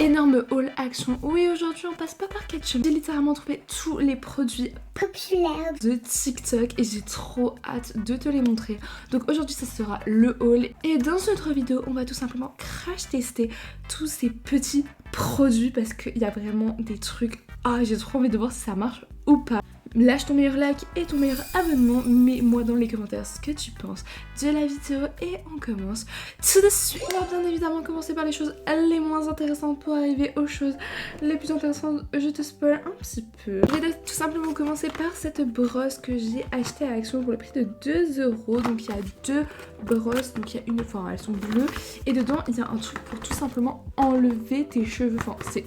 Énorme haul action. Oui, aujourd'hui on passe pas par ketchup. J'ai littéralement trouvé tous les produits populaires de TikTok et j'ai trop hâte de te les montrer. Donc aujourd'hui ça sera le haul et dans cette vidéo on va tout simplement crash tester tous ces petits produits parce qu'il y a vraiment des trucs. Ah, j'ai trop envie de voir si ça marche ou pas. Lâche ton meilleur like et ton meilleur abonnement, mets-moi dans les commentaires ce que tu penses de la vidéo et on commence tout de suite. On va bien évidemment commencer par les choses les moins intéressantes pour arriver aux choses les plus intéressantes. Je te spoil un petit peu. Je vais tout simplement commencer par cette brosse que j'ai achetée à Action pour le prix de 2 €. Donc il y a deux brosses, donc il y a une, enfin elles sont bleues et dedans il y a un truc pour tout simplement enlever tes cheveux. Enfin c'est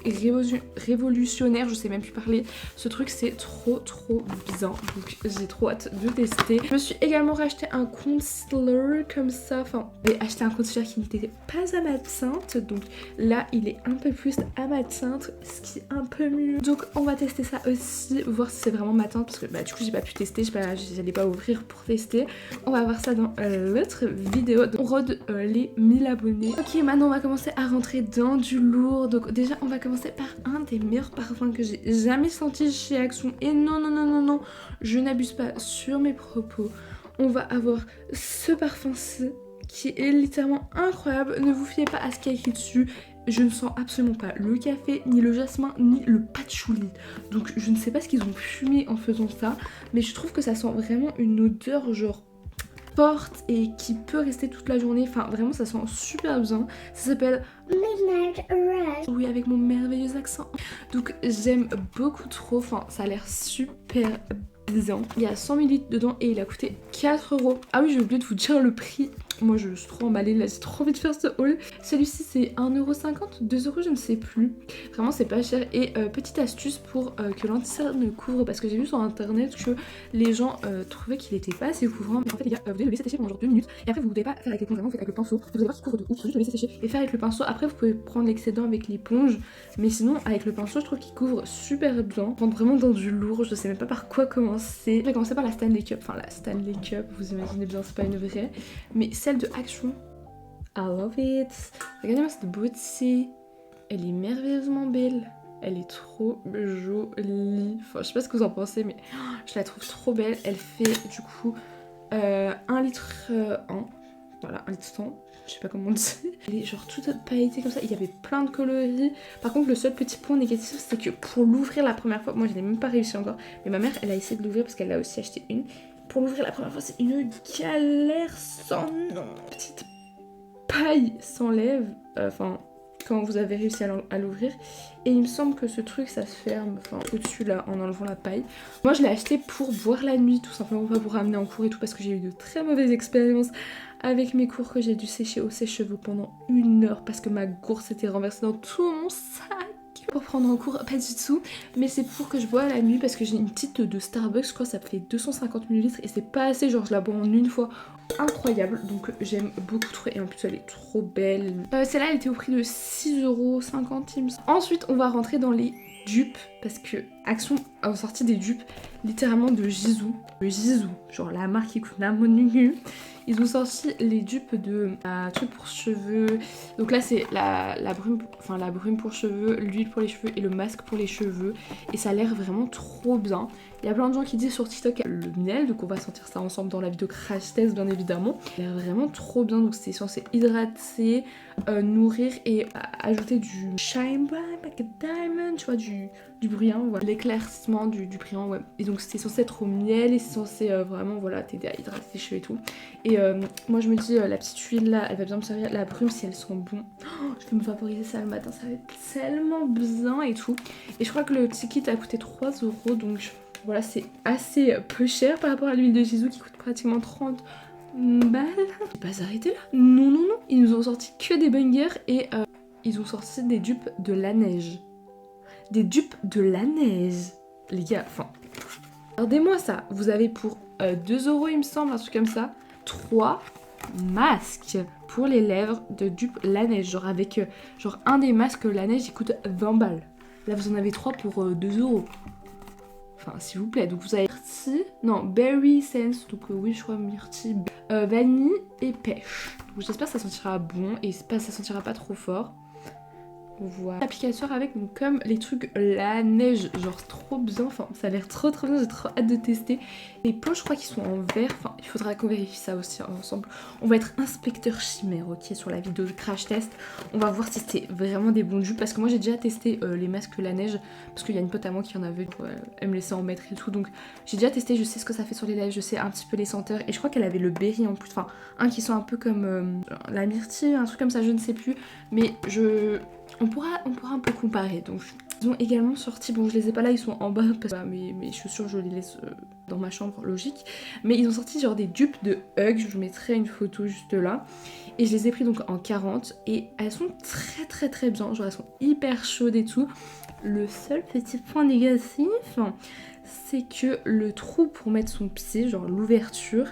révolutionnaire, je sais même plus parler. Ce truc c'est trop bien, donc j'ai trop hâte de tester. Je me suis également racheté un concealer comme ça, enfin j'ai acheté un concealer qui n'était pas à ma teinte, donc là il est un peu plus à ma teinte, ce qui est un peu mieux. Donc on va tester ça aussi, voir si c'est vraiment ma teinte, parce que bah du coup j'ai pas pu tester, j'allais pas ouvrir pour tester. On va voir ça dans l'autre vidéo. On rôde les 1000 abonnés. Ok, maintenant on va commencer à rentrer dans du lourd. Donc déjà on va commencer par un des meilleurs parfums que j'ai jamais senti chez Action. Et non, je n'abuse pas sur mes propos. On va avoir ce parfum-ci qui est littéralement incroyable. Ne vous fiez pas à ce qu'il y a écrit dessus. Je ne sens absolument pas le café, ni le jasmin, ni le patchouli. Donc je ne sais pas ce qu'ils ont fumé en faisant ça. Mais je trouve que ça sent vraiment une odeur genre forte et qui peut rester toute la journée. Enfin vraiment ça sent super bien. Ça s'appelle Midnight Rush. Oui, avec mon merveilleux accent. Donc j'aime beaucoup trop. Enfin ça a l'air super bien. Il y a 100 ml dedans et il a coûté 4 €. Ah oui, j'ai oublié de vous dire le prix. Moi je suis trop emballée là, j'ai trop envie de faire ce haul. Celui-ci c'est 1,50 €, 2 €, je ne sais plus. Vraiment c'est pas cher. Et petite astuce pour que l'anti-cerne couvre, parce que j'ai vu sur internet que les gens trouvaient qu'il était pas assez couvrant. Mais en fait les gars, vous devez le laisser sécher pendant genre 2 minutes. Et après vous ne devez pas faire avec l'éponge, vraiment vous faites avec le pinceau. Vous allez voir qu'il couvre de ouf, faut juste le laisser sécher et faire avec le pinceau. Après vous pouvez prendre l'excédent avec l'éponge. Mais sinon avec le pinceau je trouve qu'il couvre super bien. On rentre vraiment dans du lourd, je sais même pas par quoi commencer. Je vais commencer par la Stanley Cup. Enfin la Stanley Cup, vous imaginez bien c'est pas une vraie. Mais celle de Action, I love it. Regardez-moi cette beauté. Elle est merveilleusement belle. Elle est trop jolie. Enfin, je sais pas ce que vous en pensez, mais je la trouve trop belle. Elle fait du coup 1 litre 1. Voilà, 1 litre 100. Je sais pas comment on dit. Elle est genre toute pailletée comme ça. Il y avait plein de coloris. Par contre, le seul petit point négatif, c'est que pour l'ouvrir la première fois, moi je n'ai même pas réussi encore. Mais ma mère, elle a essayé de l'ouvrir parce qu'elle a aussi acheté une. Pour l'ouvrir la première fois, c'est une galère sans nom. Petite paille s'enlève. Enfin, quand vous avez réussi à l'ouvrir. Et il me semble que ce truc, ça se ferme, enfin, au-dessus là, en enlevant la paille. Moi, je l'ai acheté pour boire la nuit, tout simplement, pas pour ramener en cours et tout, parce que j'ai eu de très mauvaises expériences avec mes cours que j'ai dû sécher au sèche-cheveux pendant 1 heure parce que ma gourde s'était renversée dans tout mon sac. Pour prendre en cours, pas du tout, mais c'est pour que je bois la nuit parce que j'ai une petite de Starbucks, je crois que ça fait 250 ml et c'est pas assez, genre je la bois en une fois. Incroyable, donc j'aime beaucoup trop et en plus elle est trop belle. Celle-là elle était au prix de 6,50 €. Ensuite on va rentrer dans les dupes parce que Action a sorti des dupes littéralement de Jisoo. Genre la marque qui coûte la monnaie. Ils ont sorti les dupes de truc pour cheveux. Donc là c'est la brume pour cheveux, l'huile pour les cheveux et le masque pour les cheveux. Et ça a l'air vraiment trop bien. Il y a plein de gens qui disent sur TikTok le miel, donc on va sentir ça ensemble dans la vidéo crash test bien évidemment. Il a l'air vraiment trop bien, donc c'est censé hydrater, nourrir et ajouter du shine bright like a diamond, tu vois, du brillant, voilà. L'éclaircissement du brillant, ouais. Et donc c'est censé être au miel et c'est censé vraiment voilà t'aider à hydrater tes cheveux et tout. Et moi je me dis la petite huile là, elle va bien me servir. La brume si elle sent bon, je peux me vaporiser ça le matin, ça va être tellement bien et tout. Et je crois que le petit kit a coûté 3 €, donc voilà, c'est assez peu cher par rapport à l'huile de Jisoo qui coûte pratiquement 30 balles. J'ai pas arrêté là. Non. Ils nous ont sorti que des bangers et ils ont sorti des dupes de la neige. Des dupes de la neige. Les gars, enfin... Regardez-moi ça. Vous avez pour 2 € il me semble, un truc comme ça, 3 masques pour les lèvres de dupes la neige. Genre avec genre un des masques la neige il coûte 20 balles. Là vous en avez 3 pour 2 €. Enfin, s'il vous plaît. Donc vous avez myrtille, non, berry sense, donc oui, je crois myrtille, vanille et pêche. Donc j'espère que ça sentira bon et ça sentira pas trop fort. Voilà. L'applicateur avec donc, comme les trucs la neige, genre trop bien, enfin ça a l'air trop bien, j'ai trop hâte de tester. Les pots je crois qu'ils sont en verre, enfin il faudra qu'on vérifie ça aussi ensemble. On va être inspecteur chimère, ok, sur la vidéo de crash test. On va voir si c'est vraiment des bons jupes parce que moi j'ai déjà testé les masques la neige parce qu'il y a une pote à moi qui en avait, elle me laissait en mettre et tout, donc j'ai déjà testé, je sais ce que ça fait sur les lèvres, je sais un petit peu les senteurs et je crois qu'elle avait le berry en plus, enfin un qui sent un peu comme la myrtille, un truc comme ça, je ne sais plus, mais on pourra un peu comparer. Donc ils ont également sorti, bon je les ai pas là, ils sont en bas parce que mes chaussures je les laisse dans ma chambre, logique, mais ils ont sorti genre des dupes de Hug, je vous mettrai une photo juste là, et je les ai pris donc en 40 et elles sont très bien, genre elles sont hyper chaudes et tout. Le seul petit point négatif, c'est que le trou pour mettre son pied, genre l'ouverture,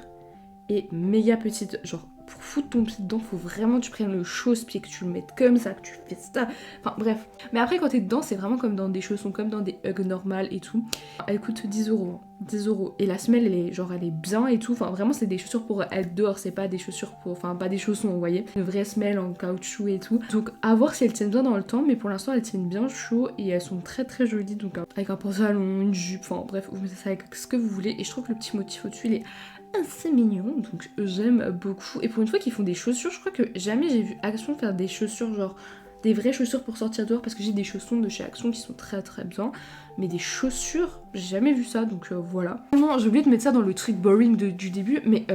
est méga petite, genre pour foutre ton pied dedans, faut vraiment que tu prennes le chausse-pied, que tu le mettes comme ça, que tu fais ça. Enfin bref. Mais après quand t'es dedans, c'est vraiment comme dans des chaussons, comme dans des Hug normales et tout. Elle coûte 10 €. 10 €. Et la semelle, elle est bien et tout. Enfin vraiment, c'est des chaussures pour être dehors, c'est pas des chaussures pour. Enfin, pas des chaussons, vous voyez. Une vraie semelle en caoutchouc et tout. Donc à voir si elles tiennent bien dans le temps, mais pour l'instant, elles tiennent bien chaud et elles sont très jolies. Donc avec un pantalon, une jupe, enfin bref, vous mettez ça avec ce que vous voulez. Et je trouve que le petit motif au-dessus, il est assez mignon, donc j'aime beaucoup. Et pour une fois qu'ils font des chaussures, je crois que jamais j'ai vu Action faire des chaussures genre des vraies chaussures pour sortir dehors, parce que j'ai des chaussons de chez Action qui sont très bien, mais des chaussures, j'ai jamais vu ça, donc voilà. Non, j'ai oublié de mettre ça dans le truc boring du début, mais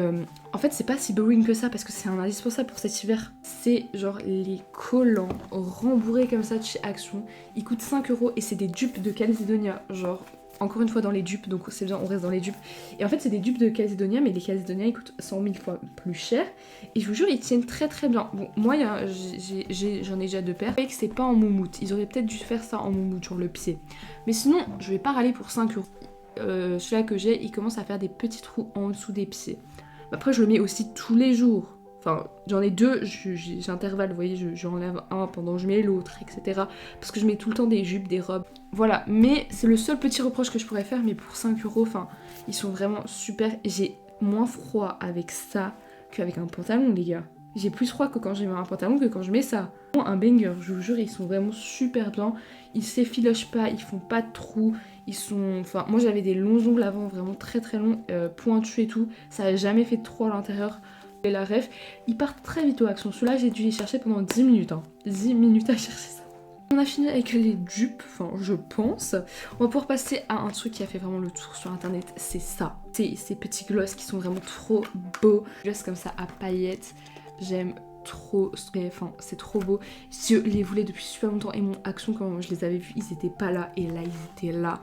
en fait c'est pas si boring que ça parce que c'est un indispensable pour cet hiver. C'est genre les collants rembourrés comme ça de chez Action. Ils coûtent 5 € et c'est des dupes de Calzedonia, genre encore une fois dans les dupes, donc c'est bien, on reste dans les dupes. Et en fait c'est des dupes de Calzedonia, mais les Calzedonia ils coûtent 100 000 fois plus cher. Et je vous jure ils tiennent très bien. Bon moi j'en ai déjà 2 paires. Et que c'est pas en moumoute, ils auraient peut-être dû faire ça en moumoute sur le pied. Mais sinon je vais pas râler pour 5 €. Celui-là que j'ai, il commence à faire des petits trous en dessous des pieds. Après je le mets aussi tous les jours. Enfin, j'en ai 2, j'intervalle, vous voyez, j'enlève un pendant que je mets l'autre, etc. Parce que je mets tout le temps des jupes, des robes. Voilà, mais c'est le seul petit reproche que je pourrais faire, mais pour 5 €, enfin, ils sont vraiment super. J'ai moins froid avec ça qu'avec un pantalon, les gars. J'ai plus froid que quand je mets un pantalon que quand je mets ça. Un banger, je vous jure, ils sont vraiment super bien. Ils s'effilochent pas, ils font pas de trous. Ils sont... Enfin, moi j'avais des longs ongles avant, vraiment très longs, pointus et tout. Ça a jamais fait de trou à l'intérieur. Et la ref, ils partent très vite aux actions. Ceux-là, j'ai dû les chercher pendant 10 minutes. 10 minutes à chercher ça. On a fini avec les dupes, enfin je pense. On va pouvoir passer à un truc qui a fait vraiment le tour sur internet, c'est ça. C'est ces petits gloss qui sont vraiment trop beaux. Gloss comme ça à paillettes, j'aime trop, enfin c'est trop beau. Je les voulais depuis super longtemps et mon Action quand je les avais vus, ils étaient pas là et là ils étaient là.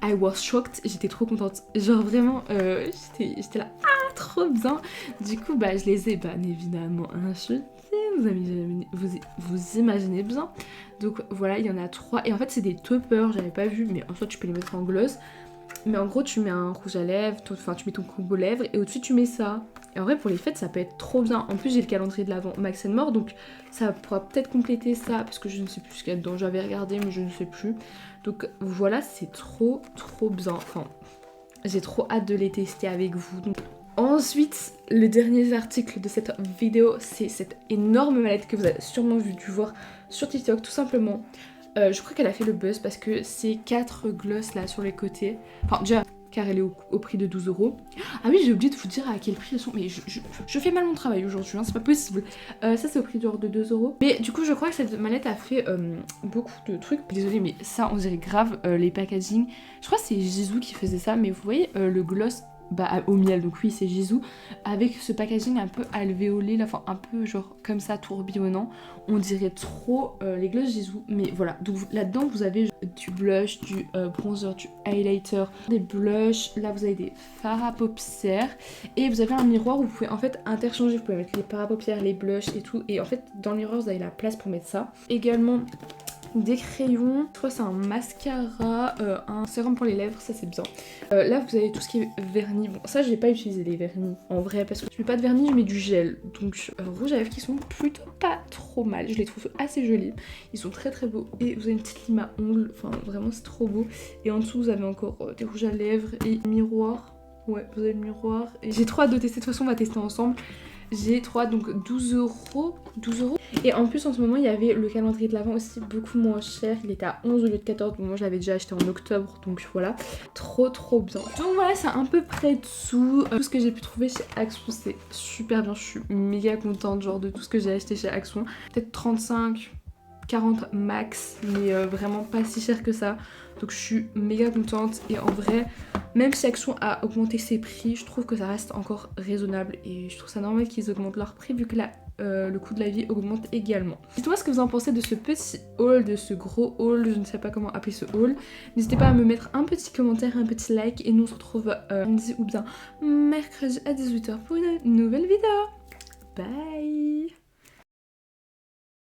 I was shocked, j'étais trop contente. Genre vraiment, j'étais là, ah trop bien. Du coup bah je les ai bien évidemment achetés. Vous imaginez bien. Donc voilà, il y en a 3. Et en fait c'est des toppers, j'avais pas vu, mais en soi tu peux les mettre en gloss. Mais en gros tu mets un rouge à lèvres, enfin tu mets ton combo lèvres et au-dessus tu mets ça. Et en vrai pour les fêtes ça peut être trop bien. En plus j'ai le calendrier de l'avant Max & More, donc ça pourra peut-être compléter ça parce que je ne sais plus ce qu'il y a dedans. J'avais regardé mais je ne sais plus. Donc voilà, c'est trop bien. Enfin j'ai trop hâte de les tester avec vous. Donc, ensuite, le dernier article de cette vidéo, c'est cette énorme mallette que vous avez sûrement dû voir sur TikTok, tout simplement. Je crois qu'elle a fait le buzz parce que c'est 4 gloss là sur les côtés. Enfin, déjà, car elle est au prix de 12 €. Ah oui, j'ai oublié de vous dire à quel prix elles sont. Mais je fais mal mon travail aujourd'hui, hein, c'est pas possible. Ça, c'est au prix de 2 €. Mais du coup, je crois que cette mallette a fait beaucoup de trucs. Désolée, mais ça, on dirait grave les packaging. Je crois que c'est Jisoo qui faisait ça, mais vous voyez le gloss au miel, donc oui c'est Jisoo, avec ce packaging un peu alvéolé, là, enfin un peu genre comme ça tourbillonnant, on dirait trop les gloss Jisoo, mais voilà, donc là-dedans vous avez du blush, du bronzer, du highlighter, des blushs, là vous avez des fards à paupières, et vous avez un miroir où vous pouvez en fait interchanger, vous pouvez mettre les fards à paupières, les blushs et tout, et en fait dans le miroir vous avez la place pour mettre ça. Également des crayons, je crois que c'est un mascara, un sérum pour les lèvres, ça c'est bien. Là vous avez tout ce qui est vernis, bon ça j'ai pas utilisé les vernis en vrai parce que je mets pas de vernis, je mets du gel. Donc rouge à lèvres qui sont plutôt pas trop mal, je les trouve assez jolis, ils sont très beaux. Et vous avez une petite lime à ongles, enfin vraiment c'est trop beau. Et en dessous vous avez encore des rouges à lèvres et miroir, ouais vous avez le miroir. Et j'ai trop hâte de tester, de toute façon on va tester ensemble. J'ai 3, donc 12 €. 12 €. Et en plus en ce moment il y avait le calendrier de l'Avent aussi beaucoup moins cher, il était à 11 au lieu de 14, moi je l'avais déjà acheté en octobre donc voilà, trop bien. Donc voilà, c'est à peu près tout ce que j'ai pu trouver chez Action, c'est super bien, je suis méga contente genre de tout ce que j'ai acheté chez Action, peut-être 35 40 max, mais vraiment pas si cher que ça. Donc je suis méga contente et en vrai, même si Action a augmenté ses prix, je trouve que ça reste encore raisonnable et je trouve ça normal qu'ils augmentent leur prix vu que le coût de la vie augmente également. Dites-moi ce que vous en pensez de ce petit haul, de ce gros haul, je ne sais pas comment appeler ce haul. N'hésitez pas à me mettre un petit commentaire, un petit like et nous on se retrouve lundi ou bien mercredi à 18h pour une nouvelle vidéo. Bye!